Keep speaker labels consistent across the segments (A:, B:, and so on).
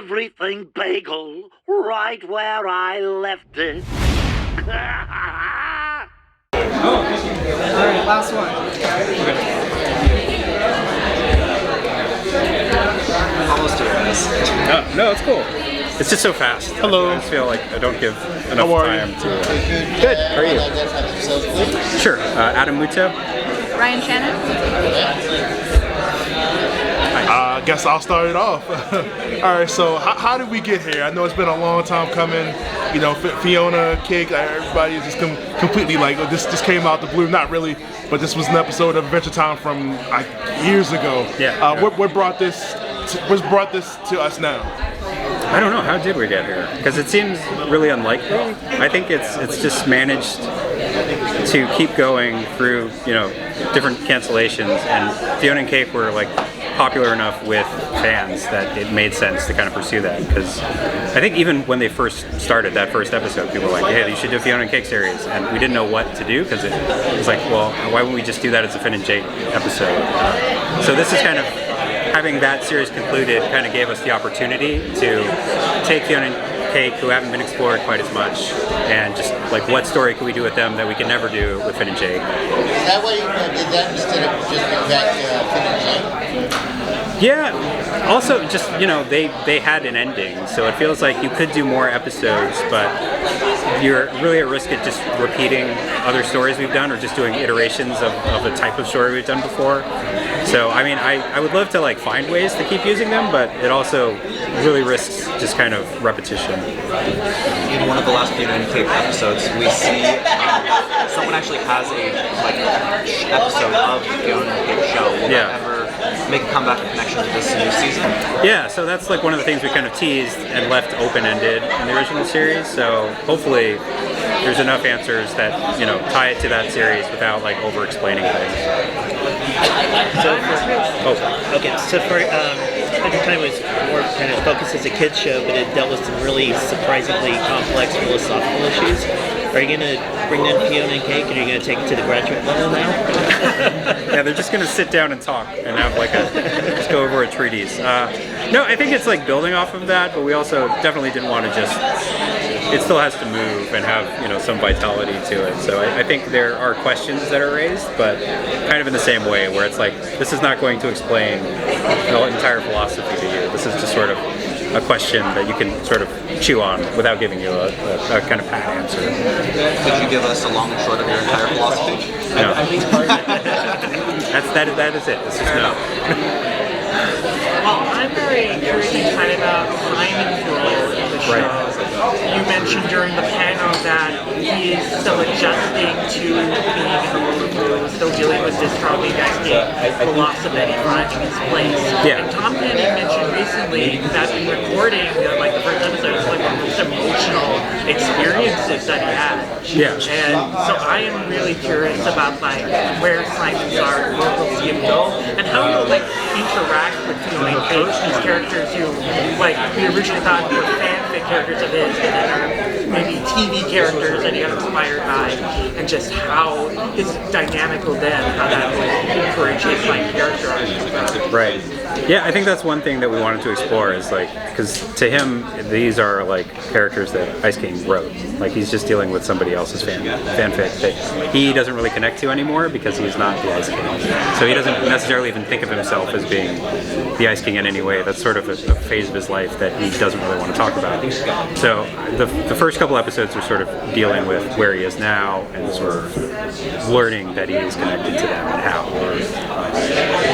A: everything bagel right where I left it.
B: Alright, last one.
C: Almost here, guys.
D: No, it's cool. It's just so fast.
E: Hello.
D: I just feel like I don't give enough time to... Good. How are you? Sure. Adam Muto.
F: Ryan Shannon.
E: I guess I'll start it off. Alright, so how did we get here? I know it's been a long time coming. You know, Fionna, Kig, everybody is just completely like, this just came out the blue. Not really, but this was an episode of Adventure Time from like years ago.
D: Yeah.
E: What brought this to us now?
D: I don't know. How did we get here? Because it seems really unlikely. I think it's just managed to keep going through, you know, different cancellations, and Fionna and Cake were like popular enough with fans that it made sense to kind of pursue that. Because I think even when they first started that first episode, people were like, "Hey, you should do a Fionna and Cake series," and we didn't know what to do because it was like, well, why wouldn't we just do that as a Finn and Jake episode? So this is kind of having that series concluded kind of gave us the opportunity to take Fionna and Cake, who haven't been explored quite as much, and just like what story could we do with them that we can never do with Finn and Jake.
G: Is that why you did that instead of just going back to Finn and Jake?
D: Yeah, also just, you know, they had an ending, so it feels like you could do more episodes, but you're really at risk of just repeating other stories we've done or just doing iterations of the type of story we've done before. So, I mean, I would love to like find ways to keep using them, but it also really risks just kind of repetition.
C: In one of the last Fionna and Cake episodes, we see someone actually has a episode of the Fionna and Cake show. Will that ever make a comeback in connection to this new season?
D: Yeah, so that's like one of the things we kind of teased and left open-ended in the original series, so hopefully there's enough answers that, you know, tie it to that series without like over-explaining things.
H: So for Adventure Time was more kind of focused as a kids show, but it dealt with some really surprisingly complex philosophical issues. Are you going to bring in Fionna and Cake, and are you going to take it to the graduate level now?
D: Yeah, they're just going to sit down and talk and have like just go over a treatise. No, I think it's like building off of that, but we also definitely didn't want to just, it still has to move and have, you know, some vitality to it. So I think there are questions that are raised, but kind of in the same way where it's like, this is not going to explain the entire philosophy to you. This is just sort of a question that you can sort of chew on without giving you a kind of pat answer.
C: Could you give us a long and short of your entire philosophy?
D: No. that is it. This is no.
B: Well, I'm very curious and excited about Simon's role in the show.
D: Right.
B: You mentioned during the panel that he is still adjusting to being in the role of still dealing with this probably nesting philosophy and finding his place.
D: Yeah.
B: And Tom Kenny mentioned recently that in recording like the first episode, it's like one of the most emotional experiences that he had.
D: Yeah.
B: And so I am really curious about like where Simon's are, where we'll see him go, and how he'll like interact with, you know, like these characters who like we originally thought were fanfic characters of his, and then are maybe TV characters that he got inspired by, and just how his dynamic will then, how that will encourage his like character arc.
D: Right. Yeah, I think that's one thing that we wanted to explore is like, because to him, these are like characters that Ice King wrote. Like he's just dealing with somebody else's fanfic that he doesn't really connect to anymore because he's not the Ice King. So he doesn't necessarily even think of himself as being the Ice King in any way. That's sort of a phase of his life that he doesn't really want to talk about. So the first couple episodes are sort of dealing with where he is now and sort of learning that he is connected to them and how.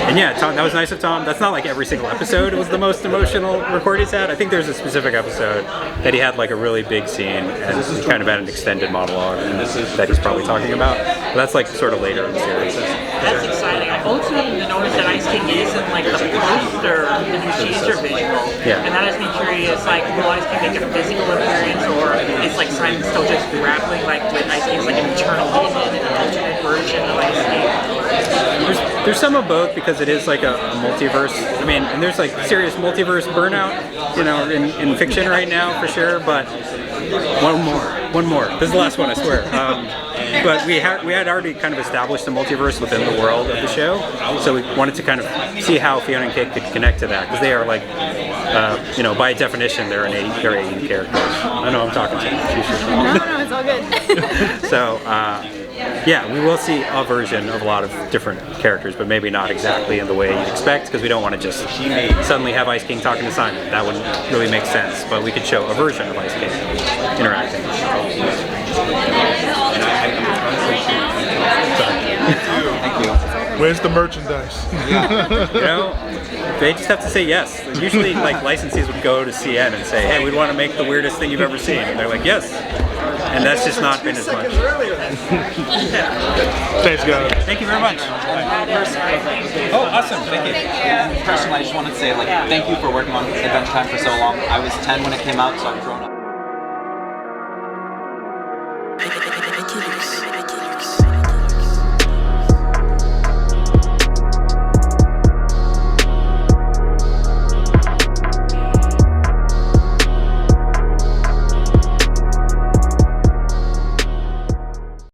D: And yeah, Tom, that was nice of Tom. That's not like every single episode was the most emotional record he's had. I think there's a specific episode that he had like a really big scene and he kind of had an extended monologue that he's probably talking about. But that's like sort of later in the series.
B: That's exciting. I also happened to notice that Ice King is in like the poster, the new teaser visual.
D: Yeah.
B: And that has me curious, like, will Ice King make a physical appearance, or is like Simon still just grappling like with Ice King's like an eternal demon and an alternate version of Ice King?
D: There's some of both because it is like a multiverse. I mean, and there's like serious multiverse burnout, you know, in fiction right now for sure. But one more. This is the last one, I swear. But we had already kind of established the multiverse within the world of the show, so we wanted to kind of see how Fionna and Cake could connect to that, because they are like, you know, by definition, they're AE characters. I know I'm talking to you.
F: No, it's all good.
D: So, yeah, we will see a version of a lot of different characters, but maybe not exactly in the way you'd expect, because we don't want to just suddenly have Ice King talking to Simon. That wouldn't really make sense, but we could show a version of Ice King interacting.
C: Thank you.
E: Where's the merchandise?
D: You know, they just have to say yes. Usually, like, licensees would go to CN and say, hey, we want to make the weirdest thing you've ever seen. And they're like, yes. And that's just not been as much.
E: Thanks, guys.
D: Thank you very much. Oh, awesome. Thank you.
C: Personally, I just wanted to say, like, thank you for working on Adventure Time for so long. I was 10 when it came out, so I've grown